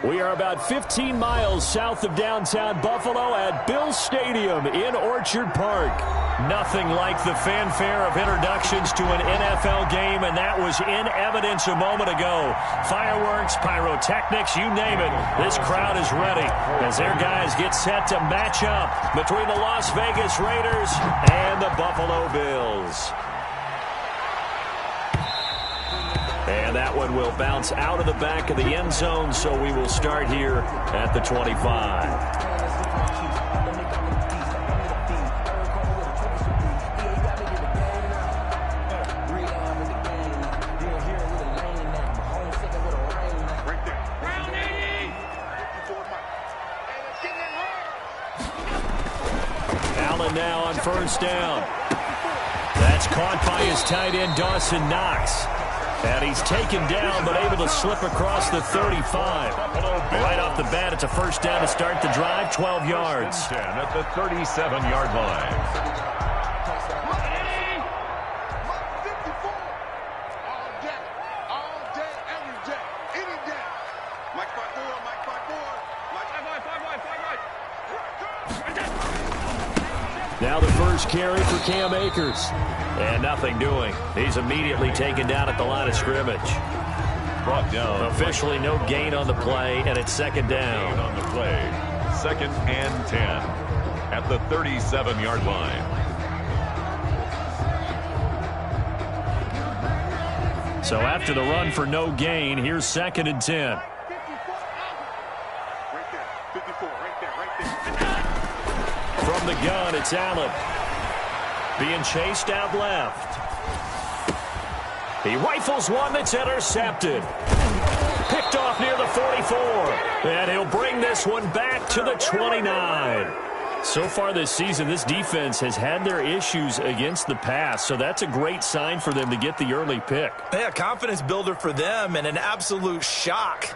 We are about 15 miles south of downtown Buffalo at Bills Stadium in Orchard Park. Nothing like the fanfare of introductions to an NFL game, and that was in evidence a moment ago. Fireworks, pyrotechnics, you name it. This crowd is ready as their guys get set to match up between the Las Vegas Raiders and the Buffalo Bills. And that one will bounce out of the back of the end zone, so we will start here at the 25. Allen now on first down. That's caught by his tight end, Dawson Knox. And he's taken down, but able to slip across the 35. Right off the bat, it's a first down to start the drive, 12 yards. 10 at the 37-yard line. Now the first carry for Cam Akers. And nothing doing. He's immediately taken down at the line of scrimmage. Brought down. Officially no gain on the play, and it's second down. On the play. 2nd and 10 at the 37-yard line. So after the run for no gain, here's 2nd and 10. From the gun, it's Allen. Being chased out left. He rifles one that's intercepted. Picked off near the 44. And he'll bring this one back to the 29. So far this season, this defense has had their issues against the pass, so that's a great sign for them to get the early pick. Yeah, confidence builder for them and an absolute shock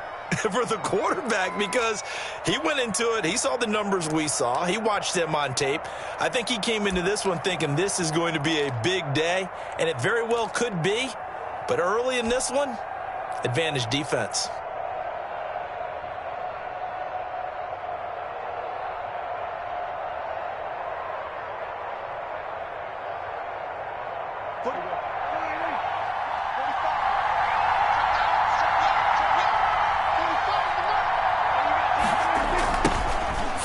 for the quarterback because he went into it. He saw the numbers we saw. He watched them on tape. I think he came into this one thinking this is going to be a big day, and it very well could be. But early in this one, advantage defense.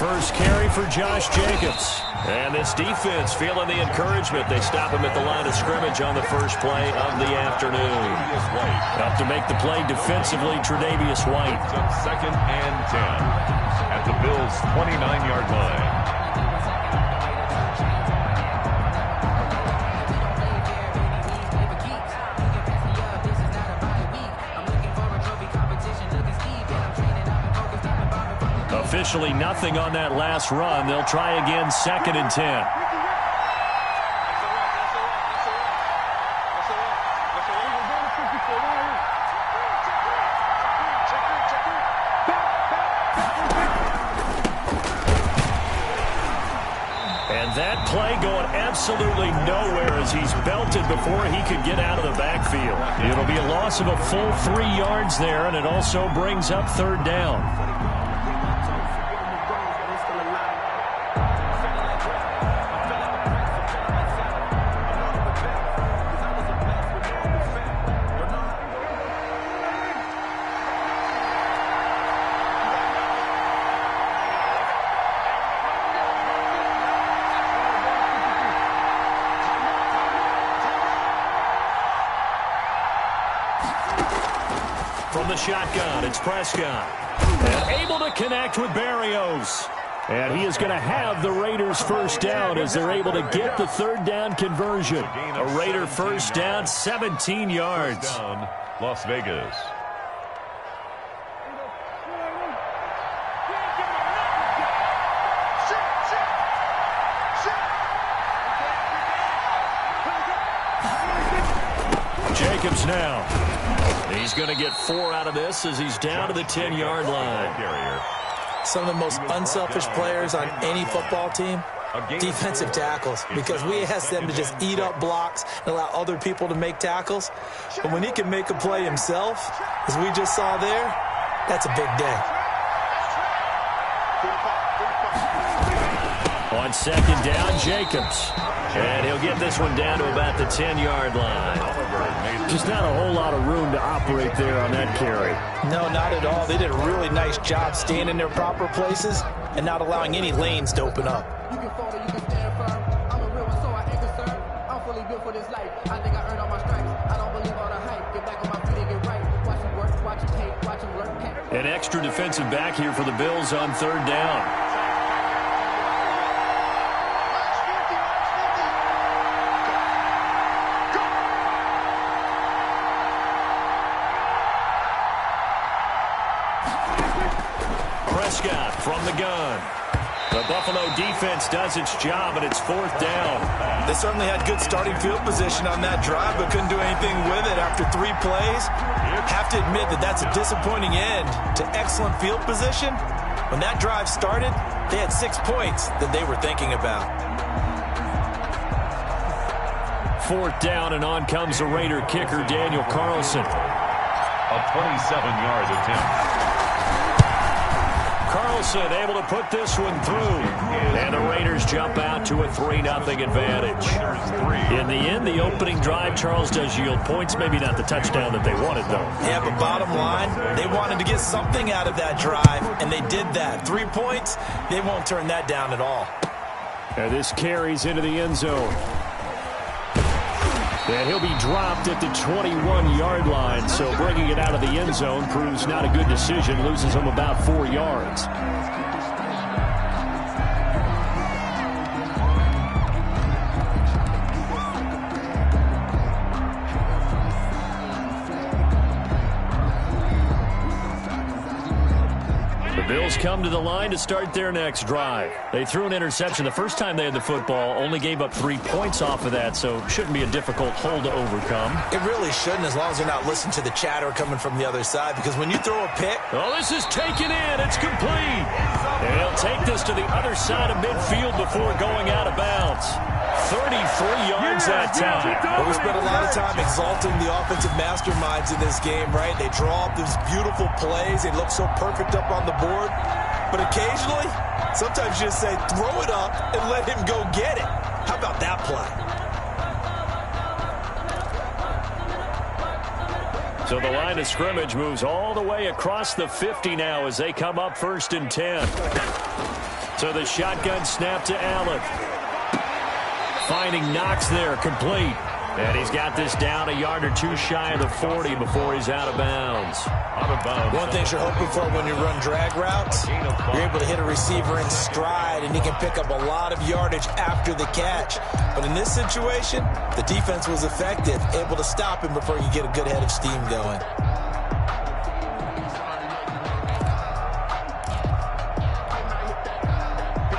First carry for Josh Jacobs. And this defense feeling the encouragement. They stop him at the line of scrimmage on the first play of the afternoon. Up to make the play defensively, Tre'Davious White. 2nd and 10 at the Bills' 29-yard line. Officially nothing on that last run. They'll try again, 2nd and 10. And that play going absolutely nowhere as he's belted before he could get out of the backfield. It'll be a loss of a full 3 yards there, and it also brings up 3rd down. From the shotgun, it's Prescott. And able to connect with Berrios. And he is going to have the Raiders first down as they're able to get the 3rd down conversion. A Raider first down, 17 yards. Down, Las Vegas. Jacobs now. He's going to get 4 out of this as he's down to the 10-yard line. Some of the most unselfish players on any football team, defensive tackles, because we ask them to just eat up blocks and allow other people to make tackles. But when he can make a play himself, as we just saw there, that's a big day. On second down, Jacobs. And he'll get this one down to about the 10-yard line. Just not a whole lot of room to operate there on that carry. No, not at all. They did a really nice job staying in their proper places and not allowing any lanes to open up. You can fall or you can stand firm. I'm a real one, so I ain't concerned. I'm fully built for this life. I think I earned all my stripes. I don't believe all the hype. Get back on my feet and get right. Watch him work, watch him hate, watch him lurk. An extra defensive back here for the Bills on third down. From the gun. The Buffalo defense does its job, and it's fourth down. They certainly had good starting field position on that drive, but couldn't do anything with it after 3 plays. Have to admit that that's a disappointing end to excellent field position. When that drive started, they had 6 points that they were thinking about. Fourth down, and on comes the Raider kicker, Daniel Carlson. A 27-yard attempt. Carlson able to put this one through. And the Raiders jump out to a 3-0 advantage. In the end, the opening drive, Charles, does yield points. Maybe not the touchdown that they wanted, though. Yeah, but bottom line, they wanted to get something out of that drive, and they did that. 3 points, they won't turn that down at all. And this carries into the end zone. And he'll be dropped at the 21-yard line, so bringing it out of the end zone proves not a good decision, loses him about 4 yards. The Bills come to the line to start their next drive. They threw an interception the first time they had the football, only gave up 3 points off of that, so shouldn't be a difficult hole to overcome. It really shouldn't, as long as they're not listening to the chatter coming from the other side, because when you throw a pick... Oh, this is taken in. It's complete. And he'll take this to the other side of midfield before going out of bounds. 33 yards that time. Well, we spent a lot of time exalting the offensive masterminds in this game, right? They draw up these beautiful plays. They look so perfect up on the board. But occasionally, sometimes you just say, throw it up and let him go get it. How about that play? So the line of scrimmage moves all the way across the 50 now as they come up 1st and 10. So the shotgun snap to Allen. Finding Knox there, complete. And he's got this down a yard or 2 shy of the 40 before he's out of bounds. One thing you're hoping for when you run drag routes, you're able to hit a receiver in stride, and he can pick up a lot of yardage after the catch. But in this situation, the defense was effective, able to stop him before you get a good head of steam going.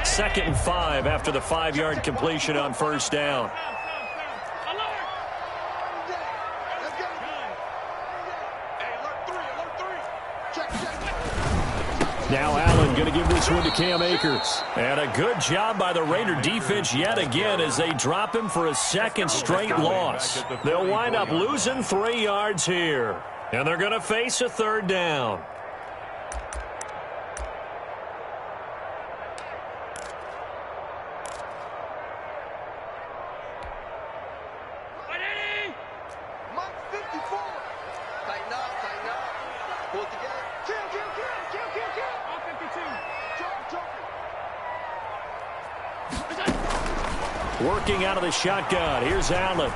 Second and 5 after the 5-yard completion on first down. Now Allen going to give this one to Cam Akers. And a good job by the Raider defense yet again as they drop him for a second straight loss. They'll wind up losing 3 yards here. And they're going to face a third down. Working out of the shotgun. Here's Allen.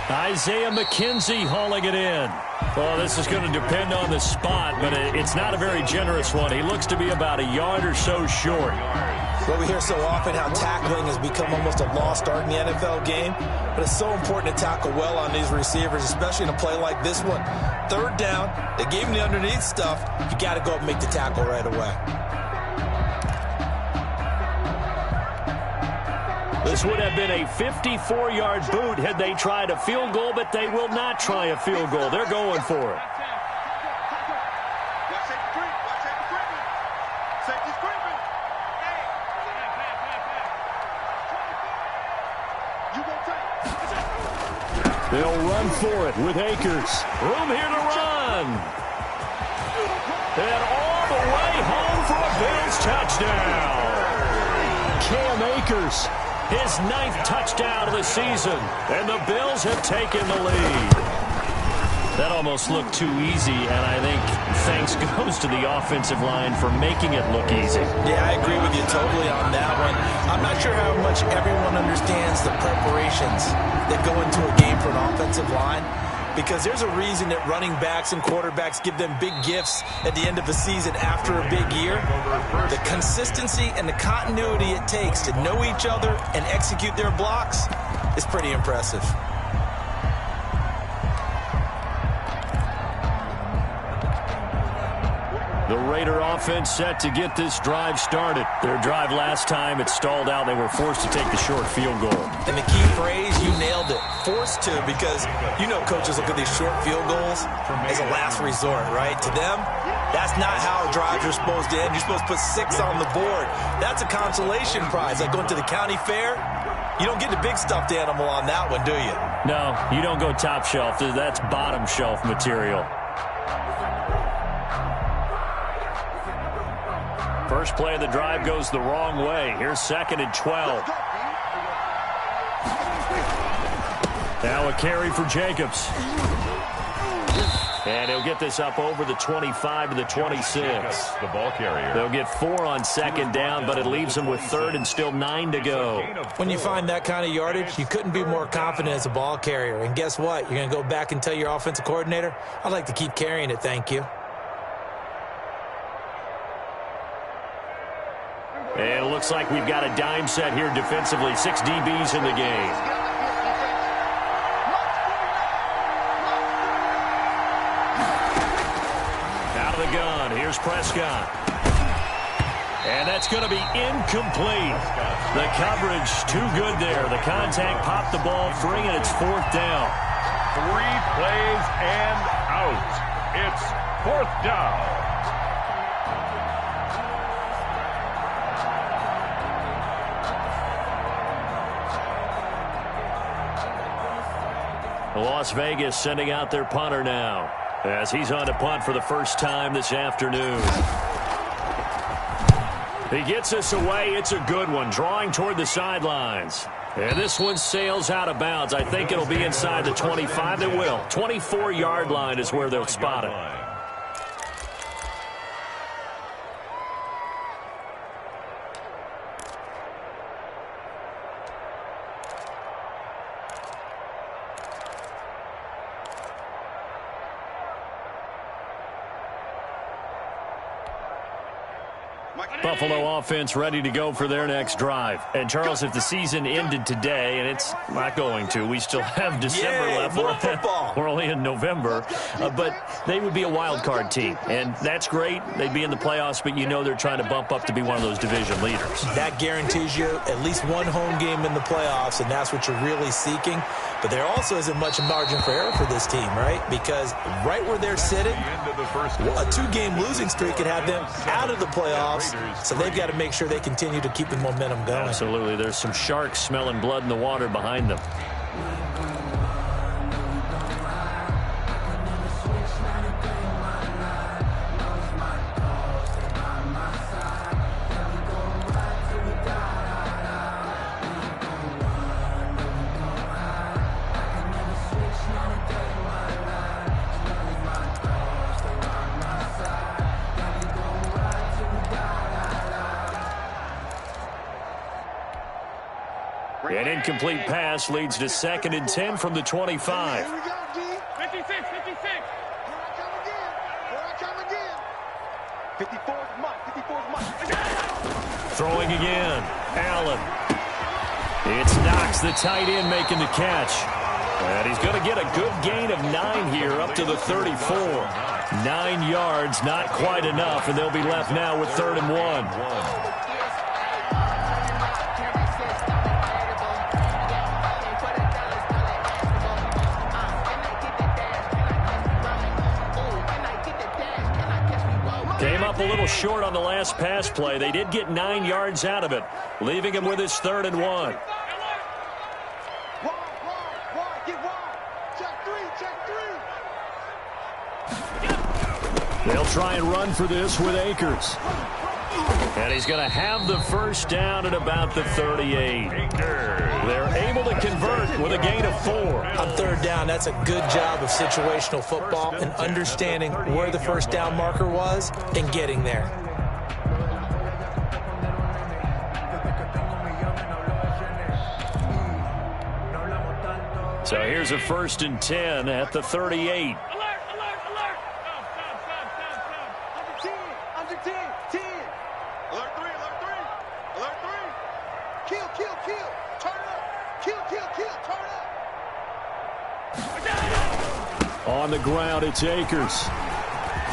Isaiah McKenzie hauling it in. Well, this is going to depend on the spot, but it's not a very generous one. He looks to be about a yard or so short. Well, we hear so often how tackling has become almost a lost art in the NFL game, but it's so important to tackle well on these receivers, especially in a play like this one. Third down, they gave him the underneath stuff. You got to go up and make the tackle right away. This would have been a 54-yard boot had they tried a field goal, but they will not try a field goal. They're going for it. They'll run for it with Akers. Room here to run. And all the way home for a Bills touchdown. Cam Akers. His 9th touchdown of the season. And the Bills have taken the lead. That almost looked too easy, and I think thanks goes to the offensive line for making it look easy. Yeah, I agree with you totally on that one. I'm not sure how much everyone understands the preparations that go into a game for an offensive line, because there's a reason that running backs and quarterbacks give them big gifts at the end of the season after a big year. The consistency and the continuity it takes to know each other and execute their blocks is pretty impressive. The Raider offense set to get this drive started. Their drive last time, it stalled out. They were forced to take the short field goal. And the key phrase, you nailed it, forced to, because you know coaches look at these short field goals as a last resort, right? To them, that's not how drives are supposed to end. You're supposed to put 6 on the board. That's a consolation prize, like going to the county fair. You don't get the big stuffed animal on that one, do you? No, you don't go top shelf. That's bottom shelf material. First play of the drive goes the wrong way. Here's 2nd and 12. Now a carry for Jacobs. And he'll get this up over the 25 to the 26. The ball carrier. They'll get 4 on 2nd down, but it leaves them with 3rd and still 9 to go. When you find that kind of yardage, you couldn't be more confident as a ball carrier. And guess what? You're going to go back and tell your offensive coordinator, I'd like to keep carrying it, thank you. And it looks like we've got a dime set here defensively. 6 DBs in the game. Out of the gun. Here's Prescott. And that's going to be incomplete. The coverage too good there. The contact popped the ball free, and it's 4th down. 3 plays and out. It's 4th down. Las Vegas sending out their punter now as he's on to punt for the first time this afternoon. He gets us away. It's a good one, drawing toward the sidelines. And this one sails out of bounds. I think it'll be inside the 25. It will. 24-yard line is where they'll spot it. Buffalo offense ready to go for their next drive. And, Charles, if the season ended today, and it's not going to, we still have December left. More football. We're only in November. But they would be a wild card team. And that's great. They'd be in the playoffs, but you know they're trying to bump up to be one of those division leaders. That guarantees you at least one home game in the playoffs, and that's what you're really seeking. But there also isn't much margin for error for this team, right? Because right where they're sitting, a 2-game losing streak could have them out of the playoffs. So they've got to make sure they continue to keep the momentum going. Absolutely. There's some sharks smelling blood in the water behind them. An incomplete pass leads to 2nd and 10 from the 25. Here we go, D. 56, 56. Here I come again. 54's Mike, 54's Mike. Throwing again. Allen. It's Knox, the tight end, making the catch. And he's going to get a good gain of 9 here, up to the 34. 9 yards, not quite enough, and they'll be left now with 3rd and 1. Came up a little short on the last pass play. They did get 9 yards out of it, leaving him with his 3rd and 1. They'll try and run for this with Akers. And he's going to have the first down at about the 38. They're able to convert with a gain of 4. On third down, that's a good job of situational football and understanding where the first down marker was and getting there. So here's a 1st and 10 at the 38. On the ground, it's Akers.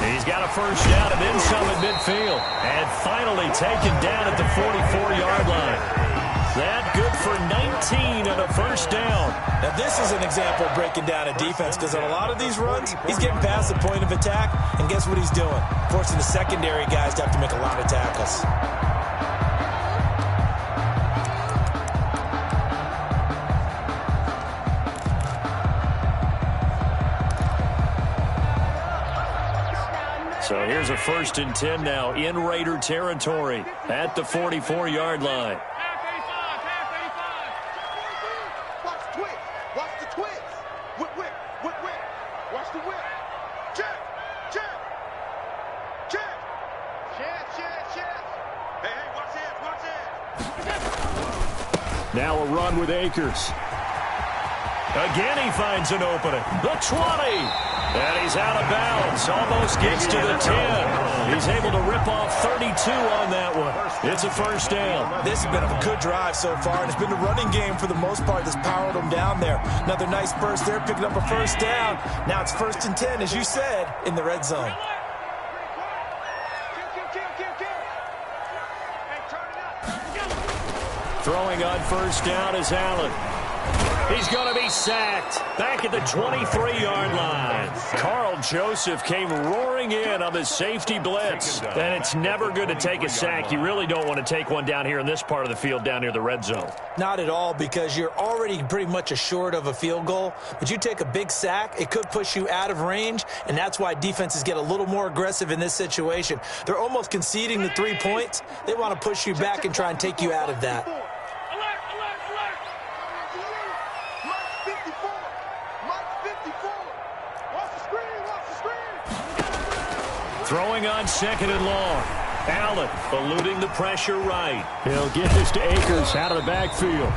He's got a first down and then some at midfield. And finally taken down at the 44-yard line. That good for 19 and a first down. Now, this is an example of breaking down a defense because on a lot of these runs, he's getting past the point of attack, and guess what he's doing? Forcing the secondary guys to have to make a lot of tackles. So here's a 1st and 10 now in Raider territory at the 44-yard line. Watch the twist. Watch the twist. Whip. Watch the whip. Check. Hey, watch it. Now a run with Akers. Again he finds an opening. The 20. And he's out of bounds. Almost gets to the 10. He's able to rip off 32 on that one. It's a first down. This has been a good drive so far, and it's been the running game for the most part that's powered them down there. Another nice burst there, picking up a first down. Now it's 1st and 10, as you said, in the red zone. Throwing on first down is Allen. He's going to be sacked back at the 23-yard line. Carl Joseph came roaring in on the safety blitz. And it's never good to take a sack. You really don't want to take one down here in this part of the field down near the red zone. Not at all, because you're already pretty much assured of a field goal. But you take a big sack, it could push you out of range, and that's why defenses get a little more aggressive in this situation. They're almost conceding the 3 points. They want to push you back and try and take you out of that. Throwing on 2nd and long. Allen eluding the pressure right. He'll get this to Akers out of the backfield.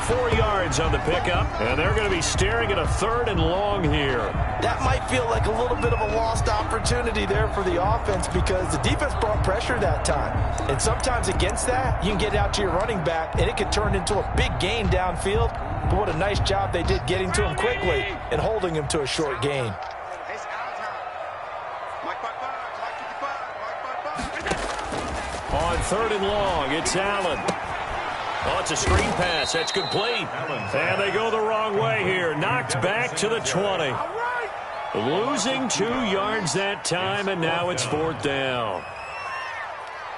4 yards on the pickup, and they're going to be staring at a 3rd and long here. That might feel like a little bit of a lost opportunity there for the offense because the defense brought pressure that time. And sometimes against that, you can get out to your running back, and it could turn into a big gain downfield. But what a nice job they did getting to him quickly and holding him to a short gain. On 3rd and long, it's Allen. Oh, it's a screen pass. That's complete. And they go the wrong way here. Knocked back to the 20. Losing 2 yards that time, and now it's 4th down.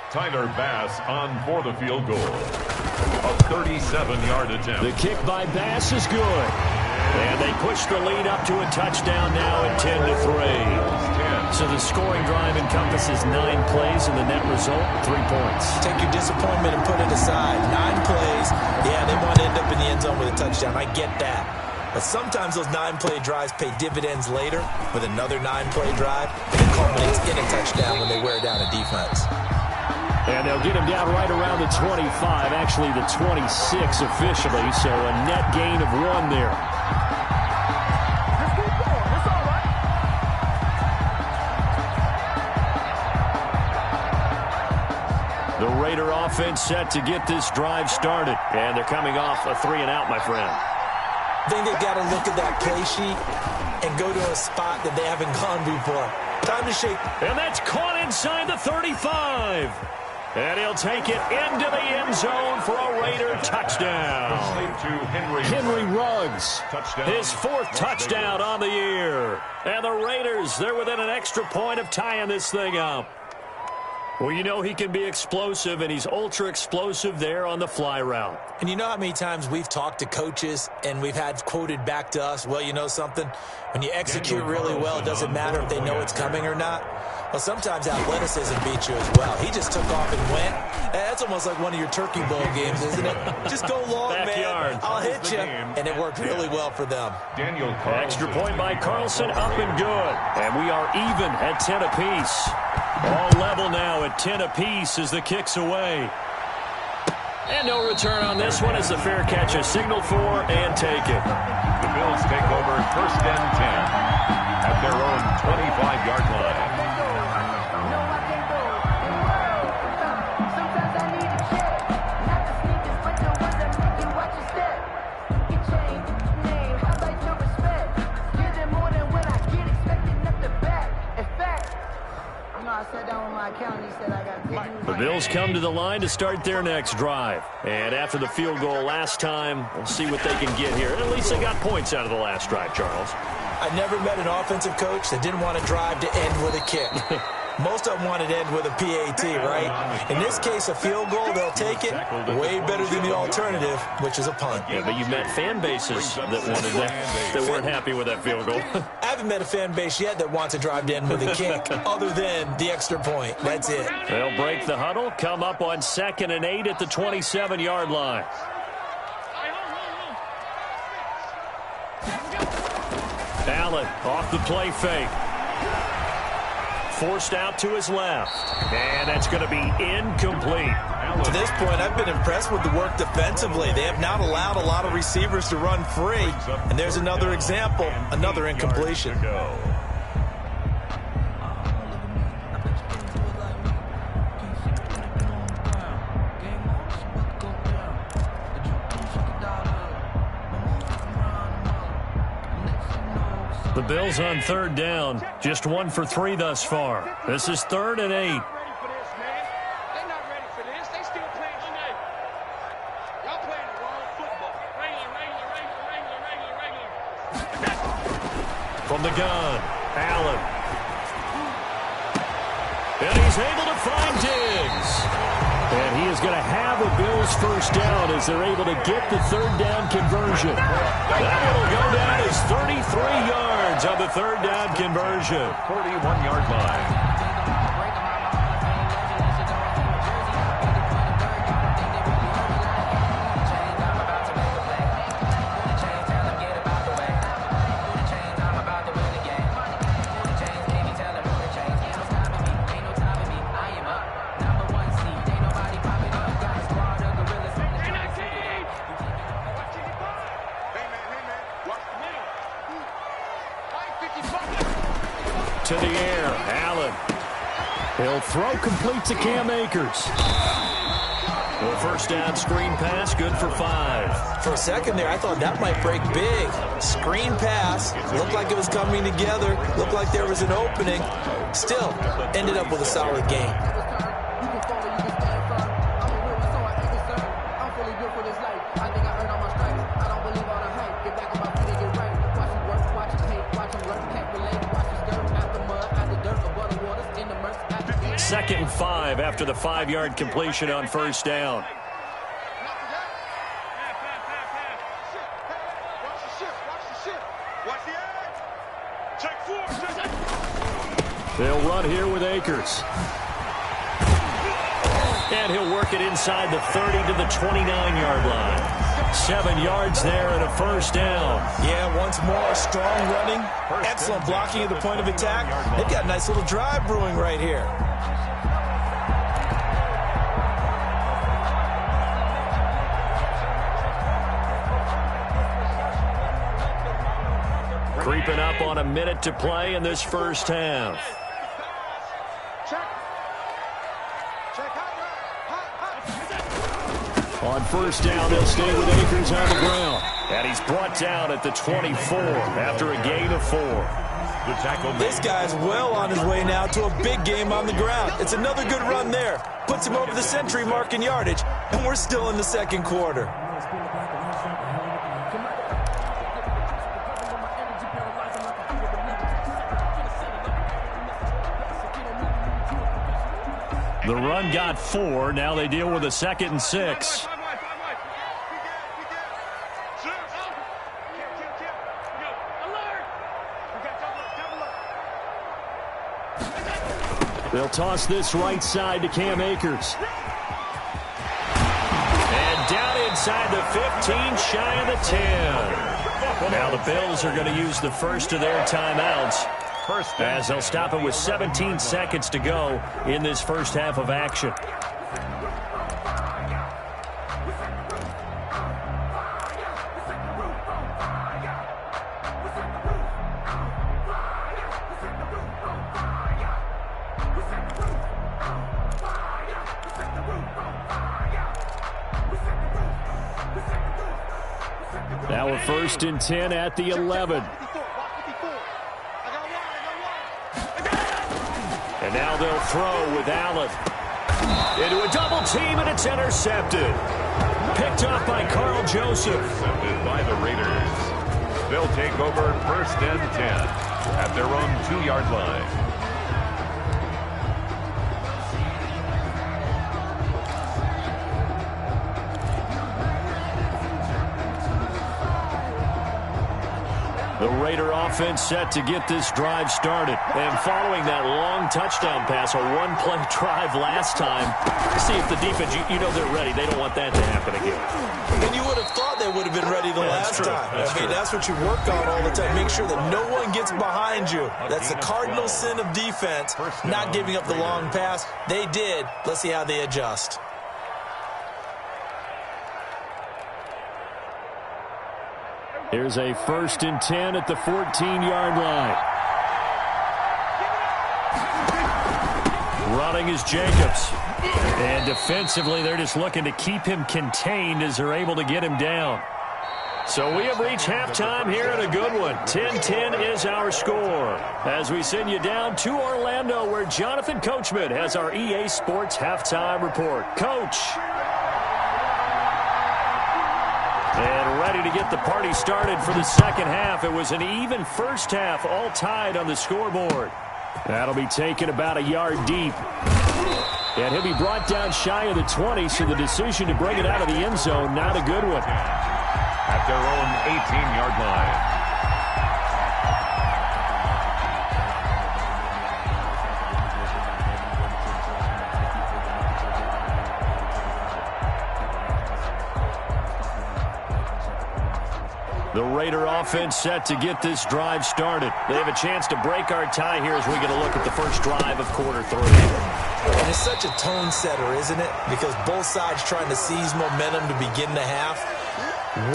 Tyler Bass on for the field goal. A 37-yard attempt. The kick by Bass is good. And they push the lead up to a touchdown now at 10-3. So the scoring drive encompasses 9 plays, and the net result, 3 points. Take your disappointment and put it aside. 9 plays. Yeah, they want to end up in the end zone with a touchdown. I get that. But sometimes those 9-play drives pay dividends later with another 9-play drive, and it culminates in a touchdown when they wear down a defense. And they'll get him down right around the 25, actually the 26 officially, so a net gain of 1 there. The Raider offense set to get this drive started, and they're coming off a 3-and-out, my friend. I think they've got to look at that play sheet and go to a spot that they haven't gone before. Time to shake. And that's caught inside the 35. And he'll take it into the end zone for a Raider touchdown. Henry Ruggs, his 4th touchdown on the year. And the Raiders, they're within an extra point of tying this thing up. Well, you know he can be explosive, and he's ultra-explosive there on the fly route. And you know how many times we've talked to coaches and we've had quoted back to us, well, you know something? When you execute really well, it doesn't matter if they know it's coming or not. Well, sometimes athleticism beats you as well. He just took off and went. That's almost like one of your turkey bowl games, isn't it? Just go long, Backyard. man. I'll hit you. And it worked really well for them. Daniel Extra Carlson. point by Carlson, up and good. And we are even at 10 apiece. All level now at 10 apiece as the kick's away. And no return on this one as the fair catch is signaled for and taken. The Bills take over 1st and 10 at their own 25-yard line. The Bills come to the line to start their next drive. And after the field goal last time, we'll see what they can get here. At least they got points out of the last drive, Charles. I never met an offensive coach that didn't want to drive to end with a kick. Most of them wanted to end with a PAT, right? In this case, a field goal, they'll take it way better than the alternative, which is a punt. Yeah, but you've met fan bases that wanted that weren't happy with that field goal. I haven't met a fan base yet that wants to drive to end with a kick other than the extra point. That's it. They'll break the huddle, come up on 2nd and 8 at the 27-yard line. Allen off the play fake. Forced out to his left. And that's going to be incomplete. To this point, I've been impressed with the work defensively. They have not allowed a lot of receivers to run free. And there's another example, another incompletion. The Bills on 3rd down, just 1 for 3 thus far. This is 3rd and 8. From the gun, Allen. And he's able to find Diggs. And he is going to have a Bills 1st down as they're able to get the 3rd down conversion. That one will go down as 33 yards on the 3rd down conversion. 41-yard line. To the air, Allen. He'll throw complete to Cam Akers. The 1st down screen pass, good for 5. For a second there, I thought that might break big. Screen pass, looked like it was coming together, looked like there was an opening. Still, ended up with a solid game. Second and 5 after the 5-yard completion on 1st down. They'll run here with Akers. And he'll work it inside the 30 to the 29-yard line. 7 yards there and a 1st down. Yeah, once more, strong running, excellent blocking at the point of attack. They've got a nice little drive brewing right here. Creeping up on a minute to play in this 1st half. On 1st down, they'll stay with Akers on the ground. And he's brought down at the 24 after a gain of 4. This guy's well on his way now to a big game on the ground. It's another good run there. Puts him over the century mark in yardage, and we're still in the 2nd quarter. The run got 4. Now they deal with a 2nd and 6. They'll toss this right side to Cam Akers. And down inside the 15, shy of the 10. Now the Bills are going to use the first of their timeouts as they'll stop it with 17 seconds to go in this first half of action. Now a 1st and 10 at the 11. And now they'll throw with Allen. Into a double team, and it's intercepted. Picked up by Carl Joseph. Intercepted by the Raiders. They'll take over 1st and 10 at their own 2-yard line. The Raider offense set to get this drive started. And following that long touchdown pass, a one-play drive last time, see if the defense, you know they're ready. They don't want that to happen again. And you would have thought they would have been ready the last time. That's what you work on all the time. Make sure that no one gets behind you. That's the cardinal sin of defense, not giving up the long pass. They did. Let's see how they adjust. Here's a 1st and 10 at the 14-yard line. Running is Jacobs. And defensively, they're just looking to keep him contained as they're able to get him down. So we have reached halftime here in a good one. 10-10 is our score. As we send you down to Orlando, where Jonathan Coachman has our EA Sports halftime report. Coach. And ready to get the party started for the second half. It was an even first half, all tied on the scoreboard. That'll be taken about a yard deep. And he'll be brought down shy of the 20, so the decision to bring it out of the end zone, not a good one. At their own 18-yard line. The Raider offense set to get this drive started. They have a chance to break our tie here as we get a look at the first drive of quarter 3. And it's such a tone setter, isn't it? Because both sides trying to seize momentum to begin the half.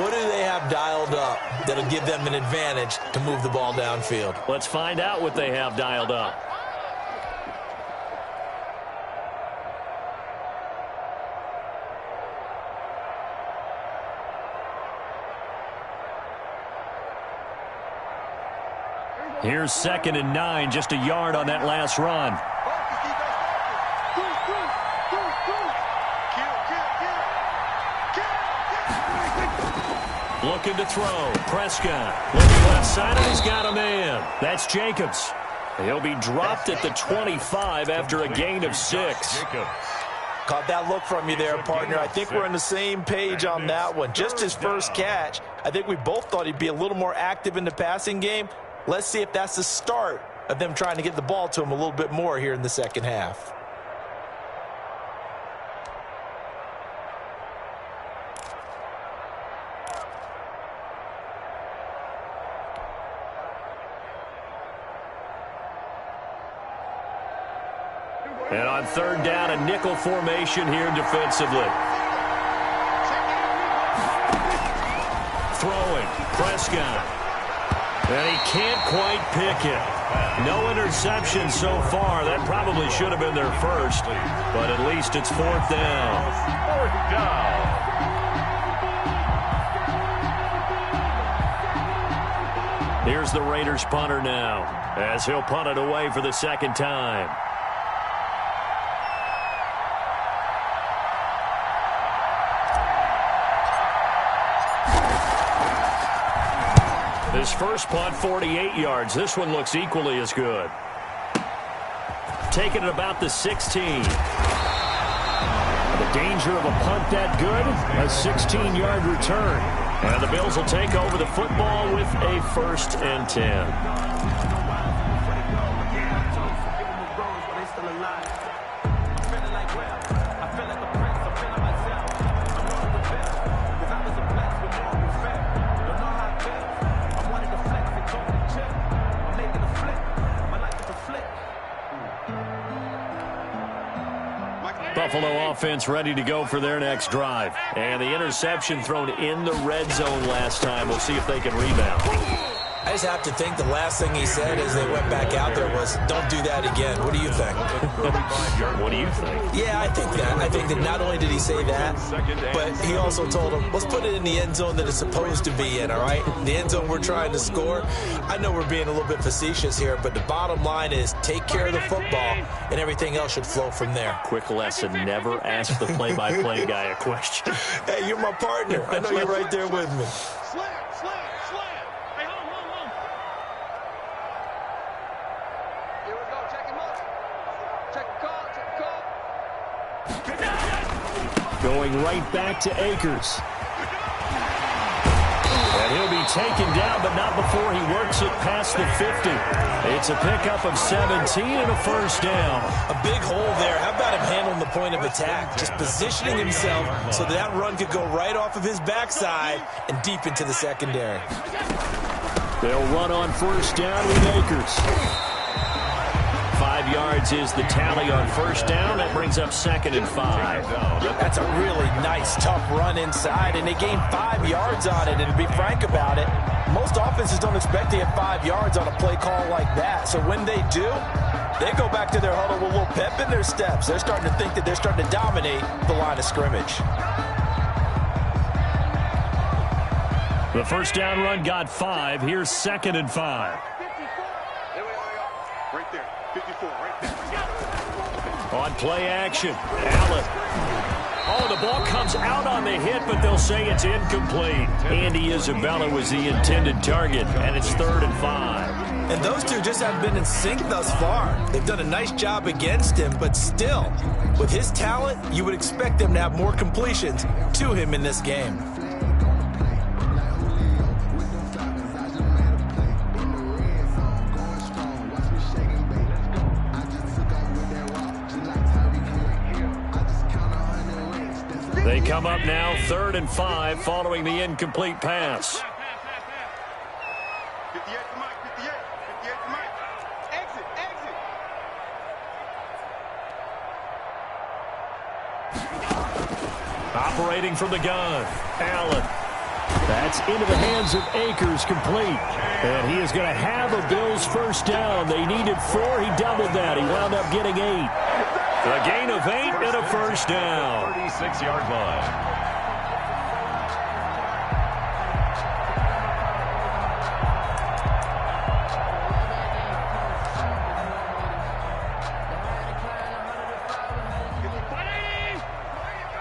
What do they have dialed up that'll give them an advantage to move the ball downfield? Let's find out what they have dialed up. Here's 2nd and 9, just a yard on that last run. Looking to throw. Prescott. Looking left side, and he's got a man. That's Jacobs. He'll be dropped at the 25 after a gain of 6. Caught that look from you there, partner. I think we're on the same page on that one. Just his first catch. I think we both thought he'd be a little more active in the passing game. Let's see if that's the start of them trying to get the ball to him a little bit more here in the second half. And on 3rd down, a nickel formation here defensively. Throwing. Prescott. And he can't quite pick it. No interception so far. That probably should have been their first. But at least it's 4th down. 4th down. Here's the Raiders punter now, as he'll punt it away for the second time. This first punt, 48 yards. This one looks equally as good. Taking it about the 16. The danger of a punt that good, a 16-yard return. And the Bills will take over the football with a 1st and 10. still alive. I'm feeling like well. I feel like a prince. I'm feeling myself. I'm rolling with Bill. Cause I was a flex with more respect. Don't know how it feels. I wanted to flex and go to the chip. I'm making a flip. My life is a flip. Buffalo offense ready to go for their next drive. And the interception thrown in the red zone last time. We'll see if they can rebound. I just have to think the last thing he said as they went back out there was, don't do that again. What do you think? What do you think? Yeah, I think that. I think that not only did he say that, but he also told him, let's put it in the end zone that it's supposed to be in, all right? The end zone we're trying to score. I know we're being a little bit facetious here, but the bottom line is take care of the football, and everything else should flow from there. Quick lesson, never ask the play-by-play guy a question. Hey, you're my partner. I know you're right there with me. Slam, slam, slam. Hey, hold on. Here we go. Check him up. Check the call. Going right back to Akers. And he'll be taken down, but not before he works it past the 50. It's a pickup of 17 and a first down. A big hole there. How about him handling the point of attack? Just positioning himself so that run could go right off of his backside and deep into the secondary. They'll run on first down with Akers. 5 yards is the tally on first down. That brings up 2nd and 5. That's a really nice, tough run inside, and they gained 5 yards on it. And to be frank about it, most offenses don't expect to get 5 yards on a play call like that. So when they do, they go back to their huddle with a little pep in their steps. They're starting to think that they're starting to dominate the line of scrimmage. The first down run got 5. Here's 2nd and 5. There we are. Right there. 54, right there. On play action, Allen. Oh, the ball comes out on the hit, but they'll say it's incomplete. Andy Isabella was the intended target, and it's 3rd and 5. And those two just haven't been in sync thus far. They've done a nice job against him, but still, with his talent, you would expect them to have more completions to him in this game. They come up now 3rd and 5 following the incomplete pass. 58 to Mike, 58 to Mike. Exit. Operating from the gun, Allen. That's into the hands of Akers, complete. And he is going to have a Bills first down. They needed 4. He doubled that. He wound up getting 8. A gain of 8 and a first down. 36-yard line.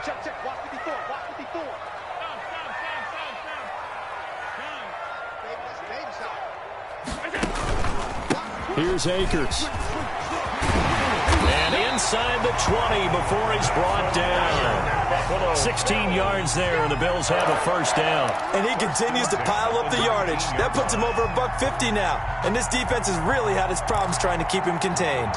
Check. Watch 54. Here's Akers. And inside the 20 before he's brought down. 16 yards there, and the Bills have a first down. And he continues to pile up the yardage. That puts him over $150 now. And this defense has really had its problems trying to keep him contained.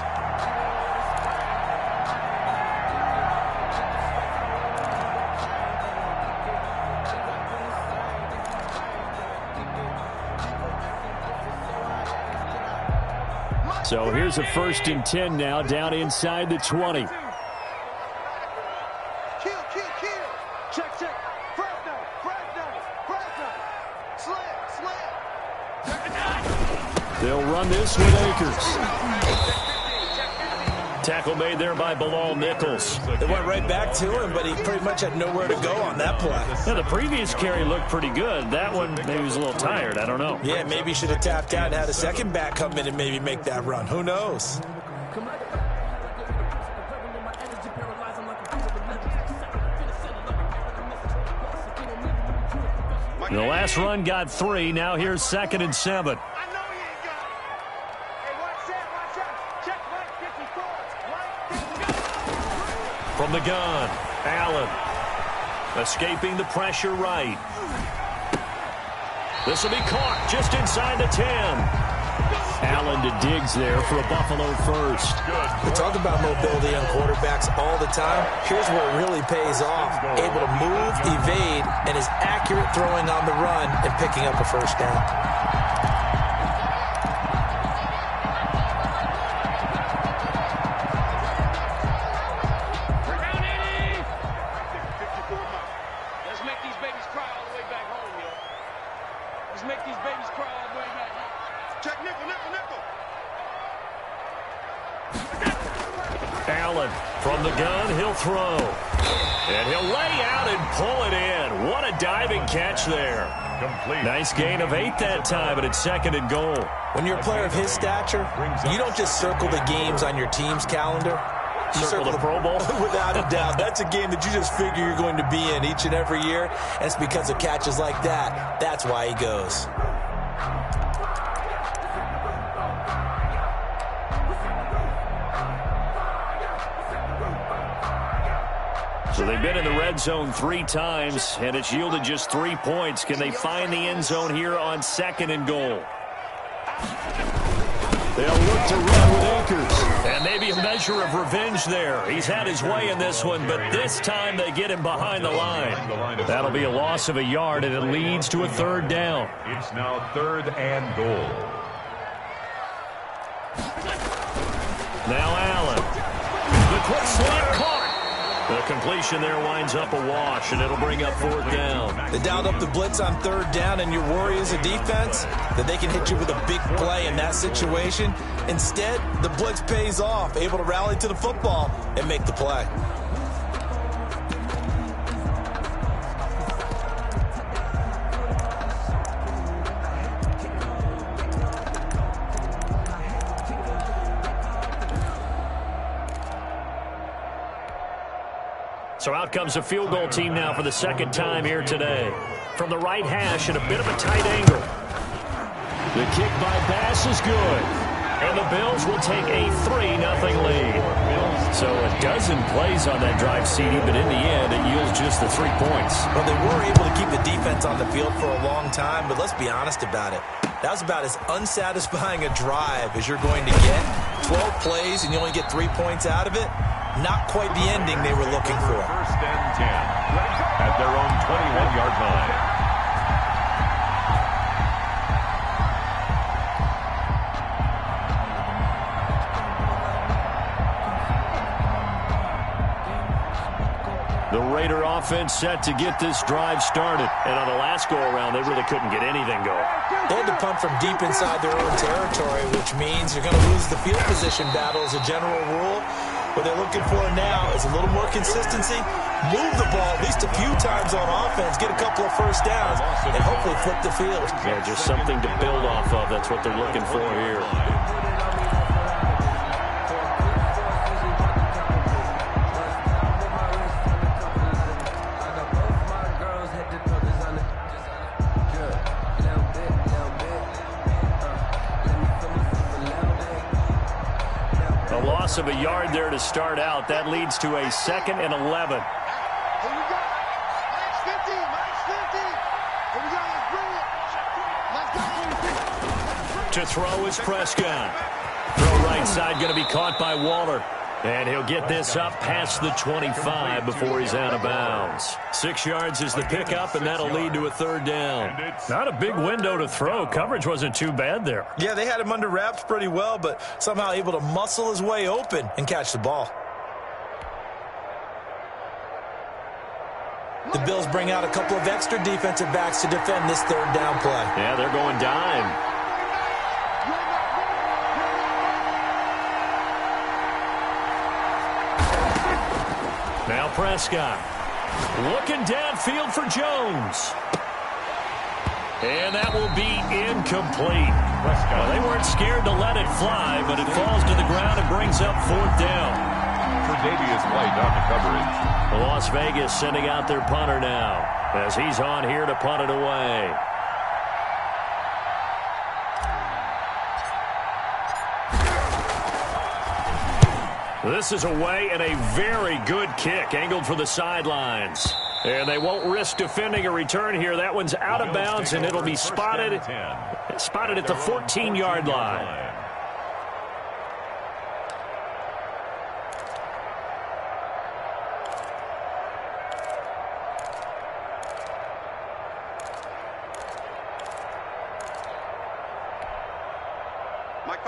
So here's a 1st and 10 now, down inside the 20. Kill. Check. First down. Slam. They'll run this with Akers. Tackle made there by Bilal Nichols. It went right back to him, but he pretty much had nowhere to go on that play. Yeah, the previous carry looked pretty good. That one, maybe he was a little tired. I don't know. Yeah, maybe he should have tapped out and had a second back come in and maybe make that run. Who knows? The last run got 3. Now here's 2nd and 7. I know he ain't got it. Hey, watch out. Check right 54. From the gun, Allen. Escaping the pressure right. This will be caught just inside the 10. Allen Allen to Diggs there for a Buffalo first. We talk about mobility on quarterbacks all the time. Here's where it really pays off. Able to move, evade, and is accurate throwing on the run and picking up a first down. Allen from the gun, he'll throw. And he'll lay out and pull it in. What a diving catch there. Complete. Nice gain of 8 that time, but it's 2nd and goal. When you're a player of his stature, you don't just circle the games on your team's calendar. You circle the Pro Bowl? Without a doubt. That's a game that you just figure you're going to be in each and every year. And it's because of catches like that. That's why he goes. So they've been in the red zone 3 times, and it's yielded just 3 points. Can they find the end zone here on 2nd and goal? They'll look to run with Akers. And maybe a measure of revenge there. He's had his way in this one, but this time they get him behind the line. That'll be a loss of a yard, and it leads to a 3rd down. It's now 3rd and goal. Now Allen. The quick slant caught. The completion there winds up a wash, and it'll bring up 4th down. They dialed up the blitz on 3rd down, and your worry as a defense that they can hit you with a big play in that situation. Instead, the blitz pays off, able to rally to the football and make the play. So out comes a field goal team now for the 2nd time here today. From the right hash at a bit of a tight angle. The kick by Bass is good. And the Bills will take a 3-0 lead. So a dozen plays on that drive, CD, but in the end, it yields just the 3 points. Well, they were able to keep the defense on the field for a long time, but let's be honest about it. That was about as unsatisfying a drive as you're going to get. 12 plays and you only get 3 points out of it. Not quite the ending they were looking for. 1st and 10 at their own 21-yard line. The Raider offense set to get this drive started. And on the last go-around, they really couldn't get anything going. They had to punt from deep inside their own territory, which means you're going to lose the field position battle as a general rule. What they're looking for now is a little more consistency, move the ball at least a few times on offense, get a couple of first downs, and hopefully flip the field. Yeah, just something to build off of. That's what they're looking for here. Of a yard there to start out. That leads to a 2nd and 11. To throw is Prescott. Throw right side going to be caught by Waller. And he'll get this up past the 25 before he's out of bounds. 6 yards is the pickup, and that'll lead to a 3rd down. Not a big window to throw. Coverage wasn't too bad there. Yeah, they had him under wraps pretty well, but somehow able to muscle his way open and catch the ball. The Bills bring out a couple of extra defensive backs to defend this 3rd down play. Yeah, they're going dime. Now Prescott looking downfield for Jones. And that will be incomplete. Well, they weren't scared to let it fly, but it falls to the ground and brings up 4th down. Tre'Davious White on the coverage. Las Vegas sending out their punter now as he's on here to punt it away. This is away and a very good kick angled for the sidelines. And they won't risk defending a return here. That one's out of bounds, and it'll be spotted at the 14-yard line.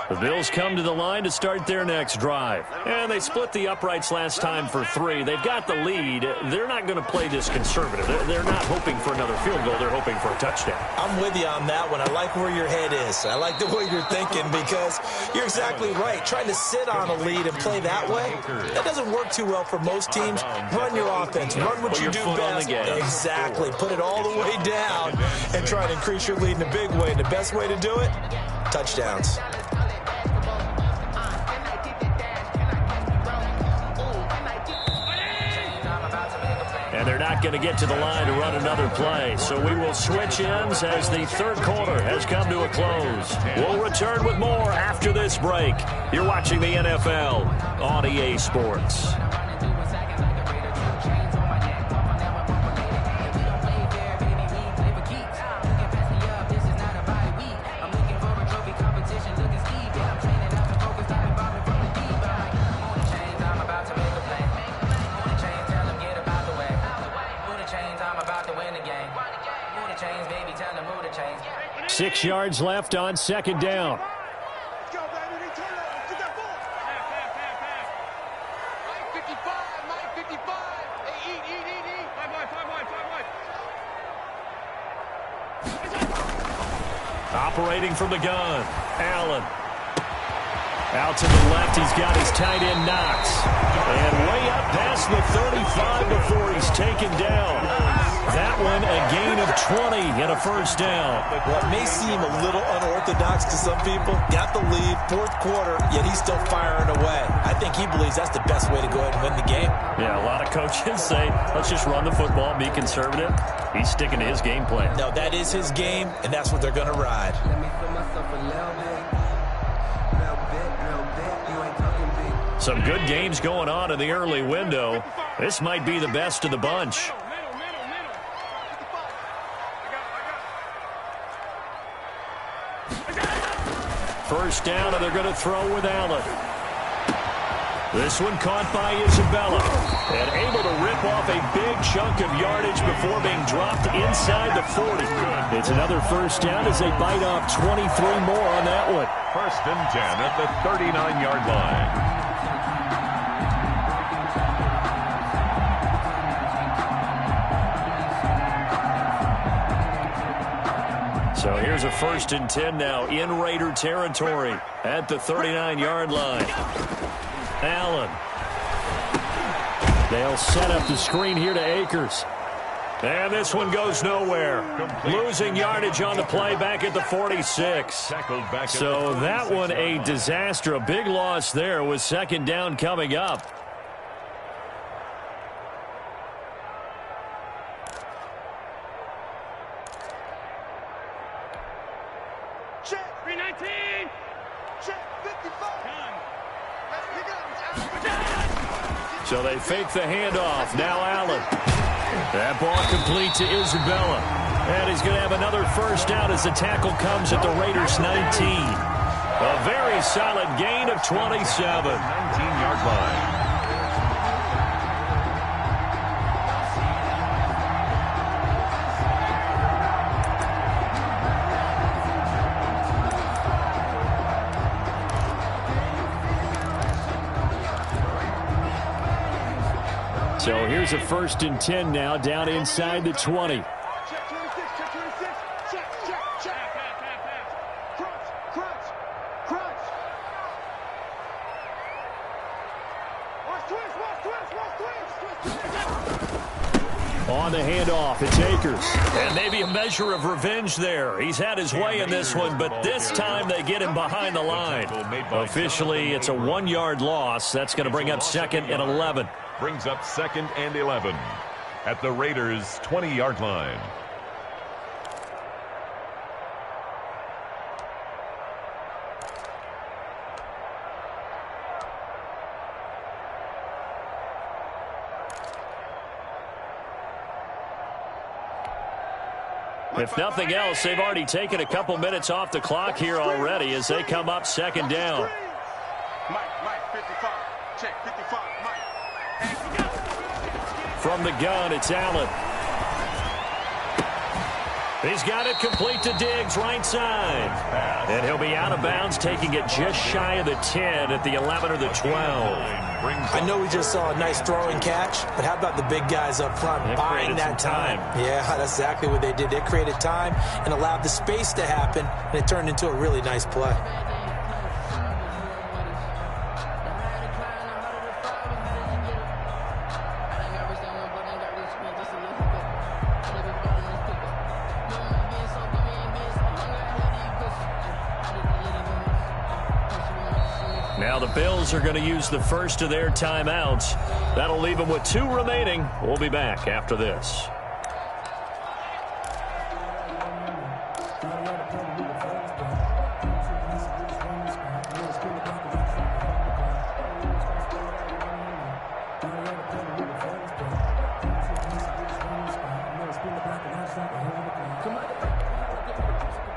The Bills come to the line to start their next drive. And they split the uprights last time for 3. They've got the lead. They're not going to play this conservative. They're not hoping for another field goal. They're hoping for a touchdown. I'm with you on that one. I like where your head is. I like the way you're thinking because you're exactly right. Trying to sit on a lead and play that way, that doesn't work too well for most teams. Run your offense. Run what you do best. Exactly. Put it all the way down and try to increase your lead in a big way. And the best way to do it, touchdowns. And they're not going to get to the line to run another play. So we will switch ends as the third quarter has come to a close. We'll return with more after this break. You're watching the NFL on EA Sports. Chains. 6 yards left on second down. Let's go, baby. Turn it up. Get that ball. Mike 55. Mike 55. Hey, eat. Five. Operating from the gun. Allen. Out to the left, he's got his tight end Knox. And way up past the 35 before he's taken down. That one, a gain of 20 and a first down. What may seem a little unorthodox to some people, got the lead, fourth quarter, yet he's still firing away. I think he believes that's the best way to go ahead and win the game. Yeah, a lot of coaches say, let's just run the football, be conservative. He's sticking to his game plan. No, that is his game, and that's what they're going to ride. Let me feel myself a little bit. You ain't talking big. Some good games going on in the early window. This might be the best of the bunch. First down, and they're going to throw with Allen. This one caught by Isabella. And able to rip off a big chunk of yardage before being dropped inside the 40. It's another first down as they bite off 23 more on that one. First and 10 at the 39-yard line. So here's a first and 10 now in Raider territory at the 39-yard line. Allen. They'll set up the screen here to Akers. And this one goes nowhere. Losing yardage on the play back at the 46. So that one a disaster. A big loss there with second down coming up. Check. 319. Check. 55. So they fake the handoff. Now Allen. That ball complete to Isabella. And he's going to have another first down as the tackle comes at the Raiders' 19. A very solid gain of 27. 19-yard line. So here's a first and 10 now down inside the 20. Check 26. Check 26. Check. Crunch. Watch twist. On the handoff, it's Akers. And maybe a measure of revenge there. He's had his way in this one, but this time they get him behind the line. Officially, it's a 1-yard loss. That's going to bring up second and 11. Brings up second and 11 at the Raiders' 20-yard line. If nothing else, they've already taken a couple minutes off the clock here already as they come up second down. Mike, 55. Check, 55. Mike. From the gun, it's Allen. He's got it complete to Diggs, right side. And he'll be out of bounds, taking it just shy of the 10 at the 11 or the 12. I know we just saw a nice throwing catch, but how about the big guys up front buying that time? Yeah, that's exactly what they did. They created time and allowed the space to happen, and it turned into a really nice play. Now the Bills are going to use the first of their timeouts. That'll leave them with 2 remaining. We'll be back after this.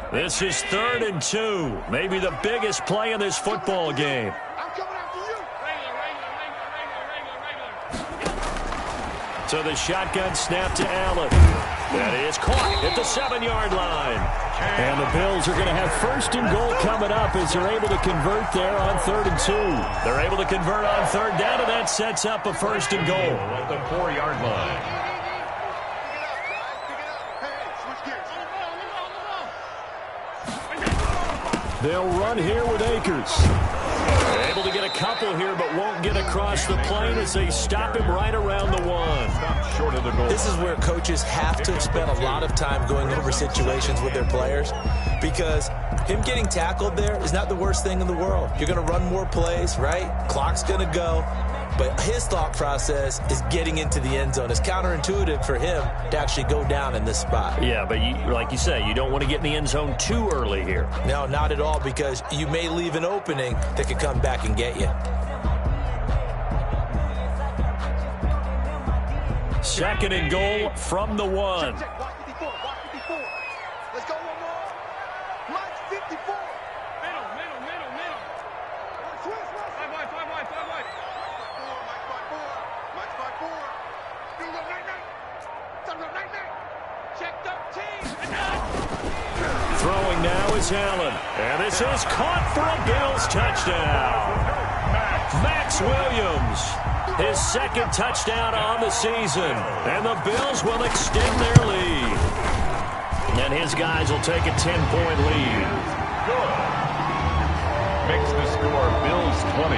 This is 3rd and 2. Maybe the biggest play in this football game. I'm coming after you. So the shotgun snap to Allen. That is caught at the 7-yard line. And the Bills are going to have 1st and goal coming up as they're able to convert there on 3rd and 2. They're able to convert on 3rd down, and that sets up a 1st and goal. At the 4-yard line. They'll run here with Akers. They're able to get a couple here, but won't get across the plane as they stop him right around the 1. Stop short of the goal. This is where coaches have to spend a lot of time going over situations with their players, because him getting tackled there is not the worst thing in the world. You're going to run more plays, right? Clock's going to go. But his thought process is getting into the end zone. It's counterintuitive for him to actually go down in this spot. Yeah, but like you say, you don't want to get in the end zone too early here. No, not at all, because you may leave an opening that could come back and get you. 2nd and goal from the 1. Watch 54. Let's go one more. Watch 54. Middle. Switch. 5 wide. Watch 5-4. You go night. Checked up team. Throwing now is Allen. And this is caught for a Bills touchdown. Max Williams, his 2nd touchdown on the season. And the Bills will extend their lead. And his guys will take a 10-point lead. Good. Makes the score Bills 20,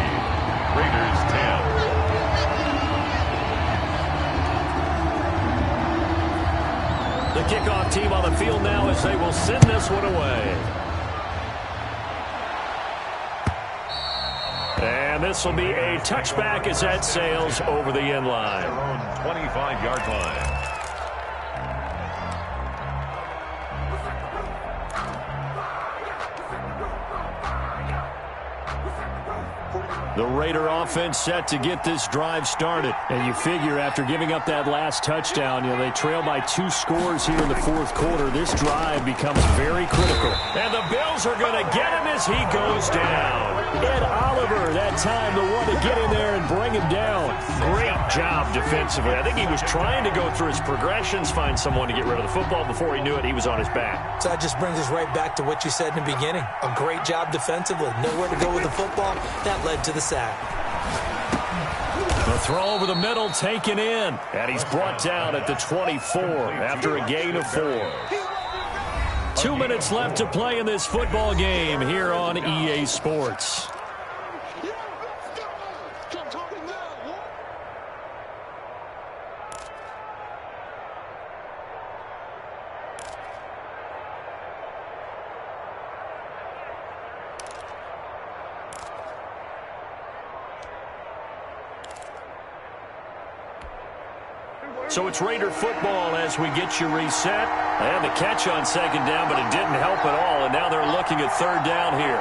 Raiders 10. The kickoff team on the field now as they will send this one away. And this will be a touchback as that sails over the end line. Their own 25-yard line. The Raider offense set to get this drive started. And you figure after giving up that last touchdown, they trail by 2 scores here in the 4th quarter. This drive becomes very critical. And the Bills are going to get him as he goes down. Ed Oliver, that time, the one to get in there and bring him down. Great job defensively. I think he was trying to go through his progressions, find someone to get rid of the football. Before he knew it, he was on his back. So that just brings us right back to what you said in the beginning. A great job defensively. Nowhere to go with the football. That led to the sack. The throw over the middle taken in. And he's brought down at the 24 after a gain of 4. 2 minutes left to play in this football game here on EA Sports. So it's Raider football as we get you reset. And the catch on 2nd down, but it didn't help at all. And now they're looking at 3rd down here.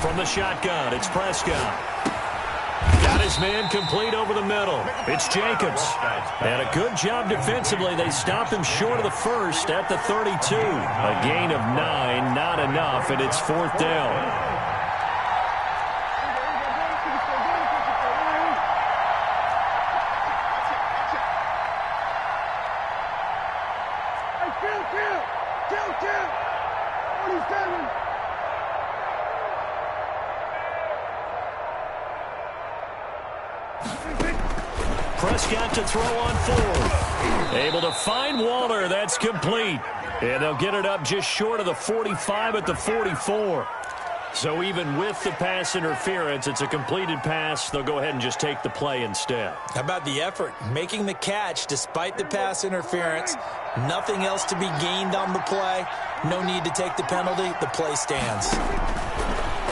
From the shotgun, it's Prescott. Got his man complete over the middle. It's Jacobs. And a good job defensively. They stopped him short of the 1st at the 32. A gain of 9, not enough, and it's 4th down. Prescott to throw on 4th. Able to find Waller. That's complete. And they'll get it up just short of the 45 at the 44. So even with the pass interference, it's a completed pass. They'll go ahead and just take the play instead. How about the effort? Making the catch despite the pass interference. Nothing else to be gained on the play. No need to take the penalty. The play stands.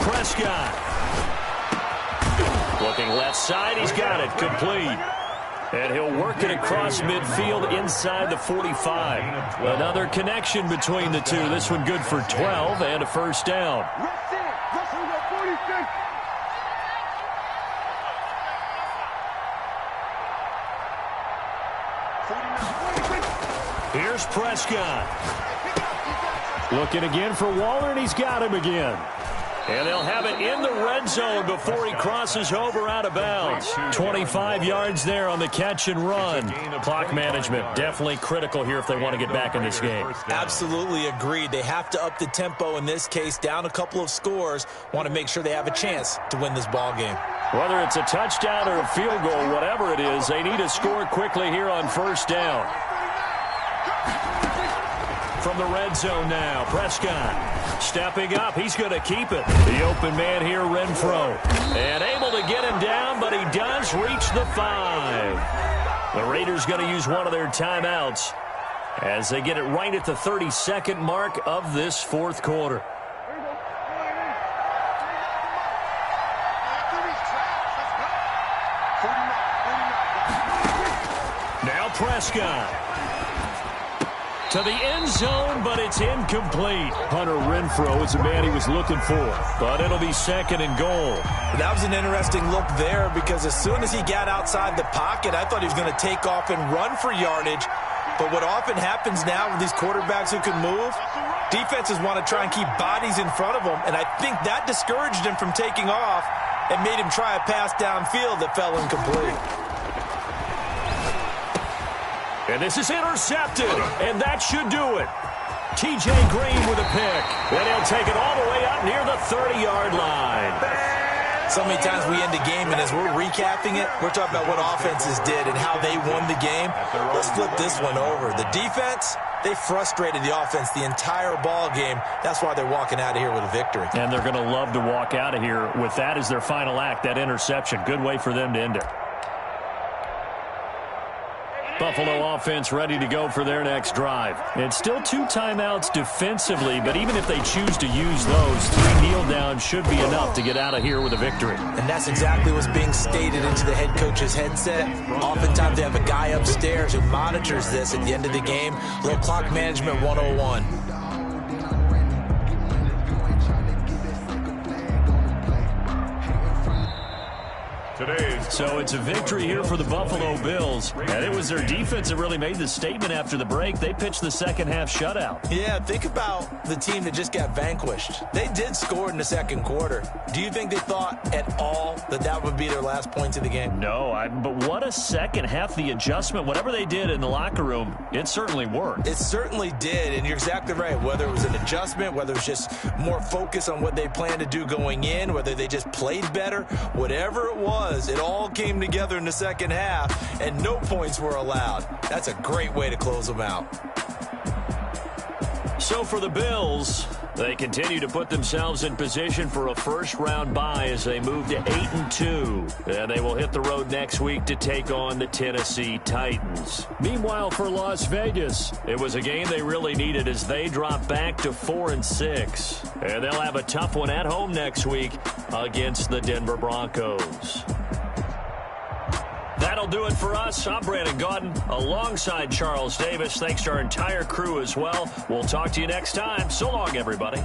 Prescott. Looking left side. He's got it. Complete. And he'll work it across midfield inside the 45. Another connection between the two. This one good for 12 and a first down. Here's Prescott. Looking again for Waller, and he's got him again. And they'll have it in the red zone before he crosses over out of bounds. 25 yards there on the catch and run. Clock management definitely critical here if they want to get back in this game. Absolutely agreed. They have to up the tempo in this case, down a couple of scores. Want to make sure they have a chance to win this ball game. Whether it's a touchdown or a field goal, whatever it is, they need to score quickly here on first down. From the red zone now, Prescott stepping up. He's going to keep it. The open man here, Renfro. And able to get him down, but he does reach the 5. The Raiders going to use one of their timeouts as they get it right at the 32nd mark of this fourth quarter. Now Prescott. To the end zone, but it's incomplete. Hunter Renfro is the man he was looking for, but it'll be second and goal. That was an interesting look there because as soon as he got outside the pocket, I thought he was going to take off and run for yardage. But what often happens now with these quarterbacks who can move, defenses want to try and keep bodies in front of them, and I think that discouraged him from taking off and made him try a pass downfield that fell incomplete. And this is intercepted, and that should do it. T.J. Green with a pick, and he'll take it all the way up near the 30-yard line. So many times we end a game, and as we're recapping it, we're talking about what offenses did and how they won the game. Let's flip this one over. The defense, they frustrated the offense the entire ball game. That's why they're walking out of here with a victory. And they're going to love to walk out of here with that as their final act, that interception. Good way for them to end it. Buffalo offense ready to go for their next drive. It's still 2 timeouts defensively, but even if they choose to use those, 3 kneel downs should be enough to get out of here with a victory. And that's exactly what's being stated into the head coach's headset. Oftentimes they have a guy upstairs who monitors this at the end of the game. Little clock management 101. So it's a victory here for the Buffalo Bills. And it was their defense that really made the statement after the break. They pitched the second half shutout. Yeah, think about the team that just got vanquished. They did score in the second quarter. Do you think they thought at all that that would be their last points of the game? No, but what a second half. The adjustment, whatever they did in the locker room, it certainly worked. It certainly did, and you're exactly right. Whether it was an adjustment, whether it was just more focus on what they planned to do going in, whether they just played better, whatever it was, it all came together in the second half, and no points were allowed. That's a great way to close them out. So for the Bills, they continue to put themselves in position for a first-round bye as they move to 8-2. And they will hit the road next week to take on the Tennessee Titans. Meanwhile, for Las Vegas, it was a game they really needed as they drop back to 4-6. And they'll have a tough one at home next week against the Denver Broncos. That'll do it for us. I'm Brandon Gaudin alongside Charles Davis. Thanks to our entire crew as well. We'll talk to you next time. So long, everybody.